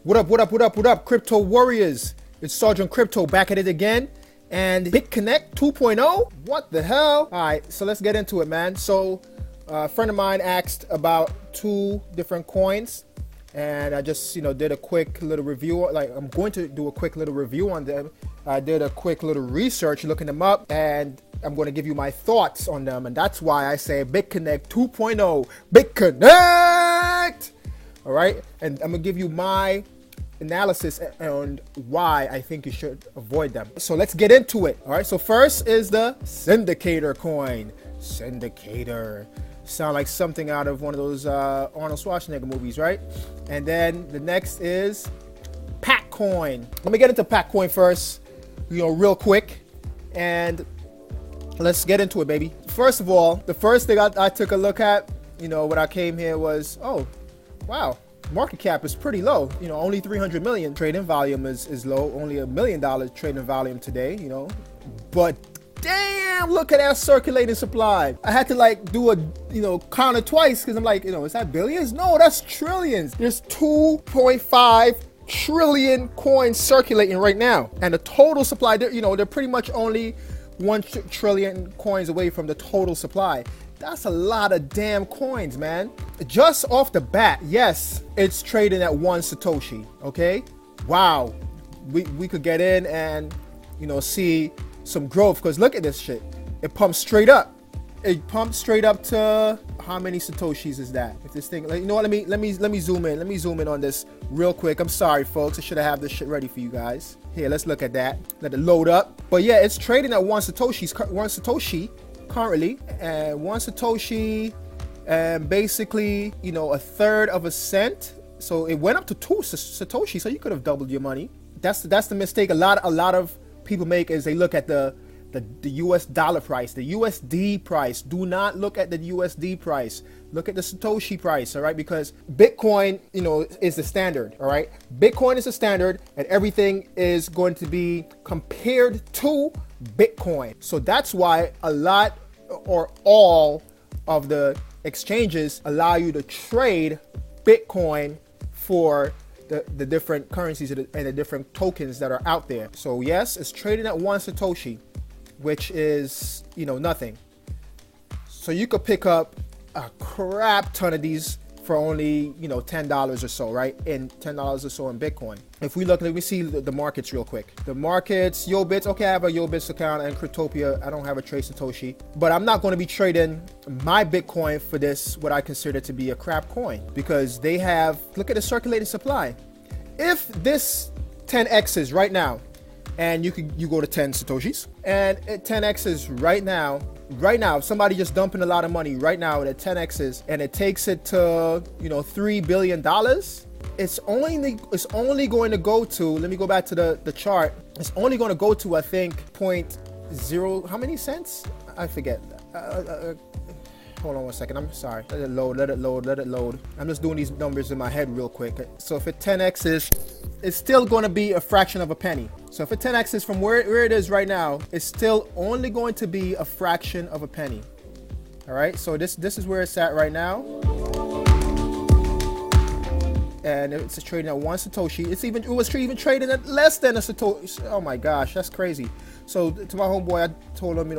What up, what up, what up, what up, crypto warriors? It's Sergeant Crypto back at it again. And Bitconnect 2.0? What the hell? All right, so let's get into it, man. So a friend of mine asked about 2 different coins. And I just, did a quick little review. Like, I'm going to do a quick little review on them. I did a quick little research looking them up. And I'm going to give you my thoughts on them. And that's why I say Bitconnect 2.0. Bitconnect! All right? And I'm going to give you my analysis on why I think you should avoid them. So let's get into it. All right? So first is the Syndicator coin. Syndicator. Sound like something out of one of those Arnold Schwarzenegger movies, right? And then the next is Pack Coin. Let me get into Pack Coin first, real quick. And let's get into it, baby. First of all, the first thing I took a look at, when I came here was, oh, wow, market cap is pretty low. Only 300 million. Trading volume is low. Only $1 million trading volume today, But damn, look at that circulating supply. I had to do a, count it twice because I'm like, is that billions? No, that's trillions. There's 2.5 trillion coins circulating right now. And the total supply, they're pretty much only 1 trillion coins away from the total supply. That's a lot of damn coins, man. Just off the bat, yes, it's trading at 1 Satoshi, okay? Wow. We could get in and, see some growth, because look at this shit. It pumps straight up. It pumps straight up to how many Satoshis is that? If this thing, let me zoom in. Let me zoom in on this real quick. I'm sorry, folks. I should have this shit ready for you guys. Here, let's look at that. Let it load up. But yeah, it's trading at 1 Satoshi currently, and 1 Satoshi, and basically, a third of a cent. So it went up to 2 Satoshi. So you could have doubled your money. That's the mistake a lot of people make, is they look at the US dollar price, the USD price. Do not look at the USD price. Look at the Satoshi price, all right? Because Bitcoin, is the standard, all right? Bitcoin is the standard, and everything is going to be compared to Bitcoin. So that's why a lot or all of the exchanges allow you to trade Bitcoin for the different currencies and the different tokens that are out there. So yes, it's trading at 1 Satoshi, which is, nothing. So you could pick up a crap ton of these for only, $10 or so, right? And $10 or so in Bitcoin. If we look, let me see the markets real quick. The markets, YoBits, okay, I have a YoBits account, and Cryptopia, I don't have a Trade Satoshi. But I'm not going to be trading my Bitcoin for this, what I consider to be a crap coin. Because they have, look at the circulating supply. If this 10x's right now, and you go to 10 Satoshis, and it 10x's right now, if somebody just dumping a lot of money right now at 10x's, and it takes it to, $3 billion, it's only going to go to, let me go back to the chart. It's only going to go to, I think, 0.0, how many cents? I forget. Hold on 1 second. I'm sorry. Let it load. I'm just doing these numbers in my head real quick. So if it 10x's, it's still going to be a fraction of a penny. So if it 10x's from where it is right now, it's still only going to be a fraction of a penny. All right. So this is where it's at right now. And it's trading at 1 Satoshi. It was even trading at less than a Satoshi. Oh my gosh, that's crazy. So to my homeboy, I told him,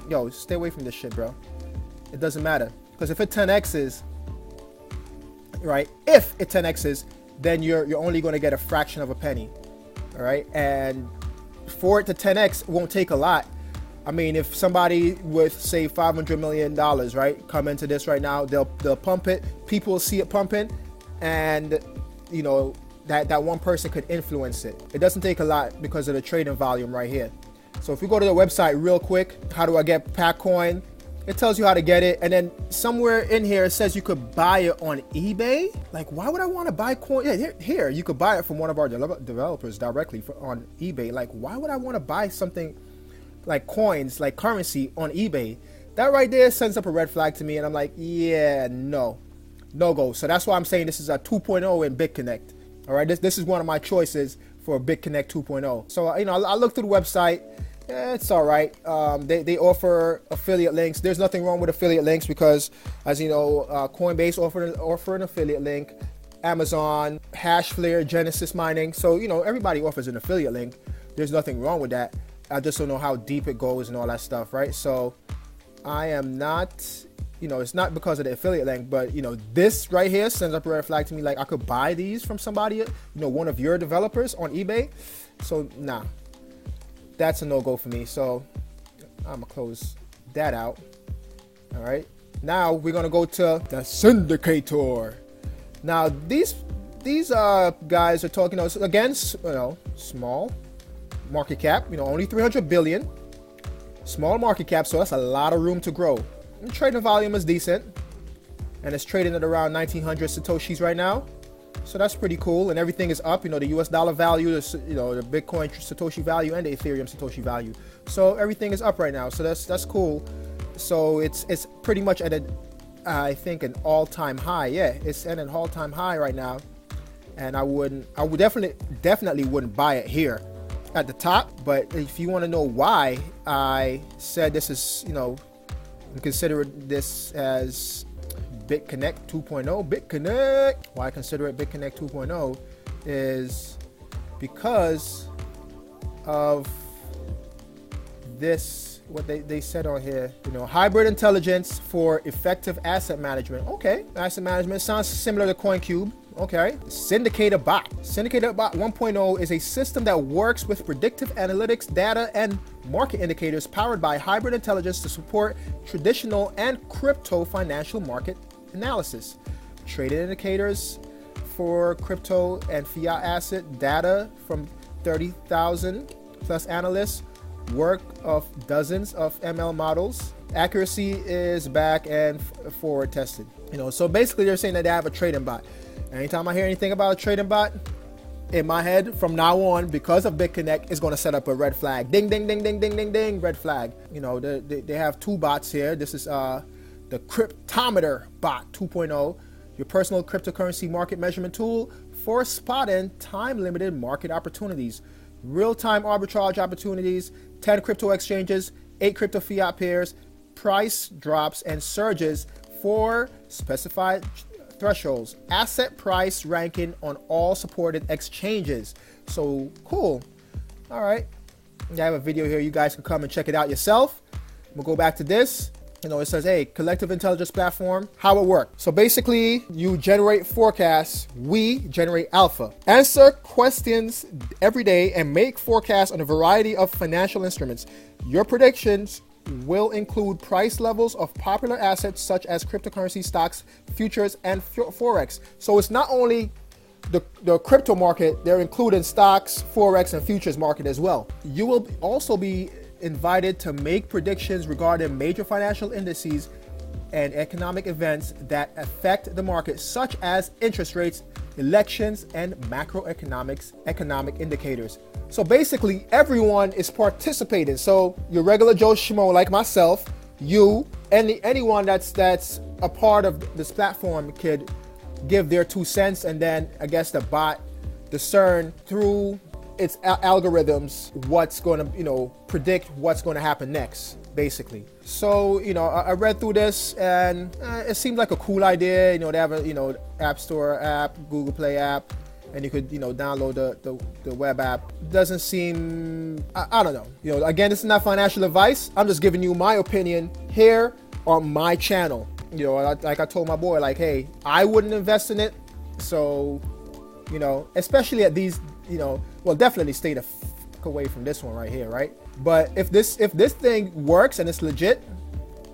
yo, stay away from this shit, bro. It doesn't matter, because if it 10x's, right? If it 10x's, then you're only going to get a fraction of a penny, all right? And for it to 10x, it won't take a lot. I mean, if somebody with, say, $500 million, right, come into this right now, they'll pump it. People will see it pumping, and that one person could influence it. It doesn't take a lot because of the trading volume right here. So if we go to the website real quick, how do I get Pack Coin? It tells you how to get it, and then somewhere in here it says you could buy it on eBay. Like, why would I want to buy coin? Yeah, here you could buy it from one of our developers directly on eBay. Like, why would I want to buy something like coins, like currency on eBay? That right there sends up a red flag to me, and I'm like, yeah, no go. So that's why I'm saying this is a 2.0 in Bitconnect. All right, this is one of my choices for Bitconnect 2.0. So I looked through the website. Yeah, it's all right. They offer affiliate links. There's nothing wrong with affiliate links because, as you know, Coinbase offer an affiliate link. Amazon, Hashflare, Genesis Mining. So, everybody offers an affiliate link. There's nothing wrong with that. I just don't know how deep it goes and all that stuff, right? So I am not, it's not because of the affiliate link, but, this right here sends up a red flag to me. Like, I could buy these from somebody, one of your developers on eBay. So, nah, that's a no-go for me. So I'm gonna close that out. All right. Now we're gonna go to the syndicator. Now these guys are talking, again, small market cap, only 300 billion, small market cap. So that's a lot of room to grow. And trading volume is decent, and it's trading at around 1900 Satoshis right now. So that's pretty cool. And everything is up, the US dollar value, the Bitcoin Satoshi value, and the Ethereum Satoshi value. So everything is up right now. So that's cool. So it's pretty much at I think an all-time high. Yeah, it's at an all-time high right now. And I would definitely wouldn't buy it here at the top. But if you want to know why I said this is, consider this as Bitconnect 2.0, Bitconnect. Why I consider it Bitconnect 2.0 is because of this, what they said on here, hybrid intelligence for effective asset management. Okay, asset management sounds similar to CoinCube. Okay, Syndicator Bot. Syndicator Bot 1.0 is a system that works with predictive analytics, data, and market indicators powered by hybrid intelligence to support traditional and crypto financial market analysis. Trading indicators for crypto and fiat asset data from 30,000 plus analysts, work of dozens of ML models. Accuracy is back and forward tested. So basically they're saying that they have a trading bot. Anytime I hear anything about a trading bot, in my head from now on, because of Bitconnect, it's going to set up a red flag. Ding, ding, ding, ding, ding, ding, ding, red flag. They have two bots here. This is the Cryptometer Bot 2.0, your personal cryptocurrency market measurement tool for spotting time-limited market opportunities, real-time arbitrage opportunities, 10 crypto exchanges, 8 crypto fiat pairs, price drops and surges for specified thresholds, asset price ranking on all supported exchanges. So cool. All right, I have a video here. You guys can come and check it out yourself. We'll go back to this. It says, hey, collective intelligence platform, how it works. So basically, you generate forecasts. We generate alpha. Answer questions every day and make forecasts on a variety of financial instruments. Your predictions will include price levels of popular assets such as cryptocurrency, stocks, futures, and forex. So it's not only the crypto market, they're including stocks, forex, and futures market as well. You will also be invited to make predictions regarding major financial indices and economic events that affect the market, such as interest rates, elections, and economic indicators. So basically, everyone is participating. So your regular Joe Schmo like myself, you, anyone that's a part of this platform could give their 2 cents, and then I guess the bot discern through its algorithms what's going to predict what's going to happen next, basically. So I read through this and it seemed like a cool idea. They have a App Store app, Google Play app, and you could download the web app. Doesn't seem, I don't know. Again, this is not financial advice. I'm just giving you my opinion here on my channel. Like I told my boy, like, hey, I wouldn't invest in it. So especially at these, well, definitely stay the fuck away from this one right here, right? But if this thing works and it's legit,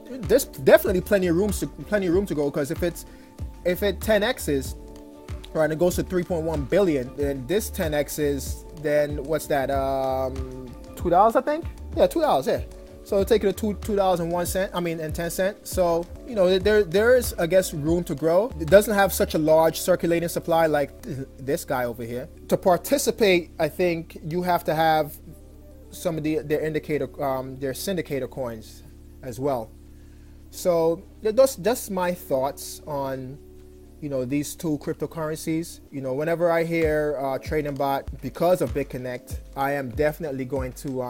there's definitely plenty of room to go. Because if it 10x's, right, and it goes to 3.1 billion, then this 10x's, then what's that? $2, I think. Yeah, $2. Yeah. So take it to $2.01. So there's, I guess, room to grow. It doesn't have such a large circulating supply like this guy over here. To participate, I think you have to have some of their syndicator coins as well. So that's my thoughts on these two cryptocurrencies. Whenever I hear trading bot because of Bitconnect, I am definitely going to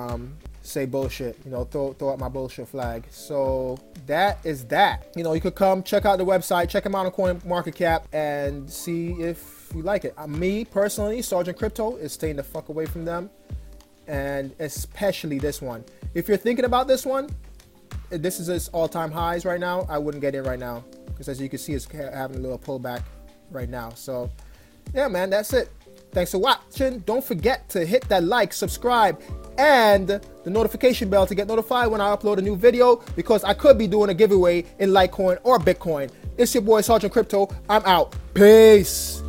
say bullshit, you know, throw out my bullshit flag. So that is that. You know, you could come check out the website, check them out on CoinMarketCap, and see if you like it. Me personally, Sergeant Crypto is staying the fuck away from them, and especially this one. If you're thinking about this one, this is its all-time highs right now. I wouldn't get in right now because, as you can see, it's having a little pullback right now. So yeah, man, that's it. Thanks for watching. Don't forget to hit that like, subscribe, and the notification bell to get notified when I upload a new video, because I could be doing a giveaway in Litecoin or Bitcoin. It's your boy Sergeant Crypto. I'm out. Peace.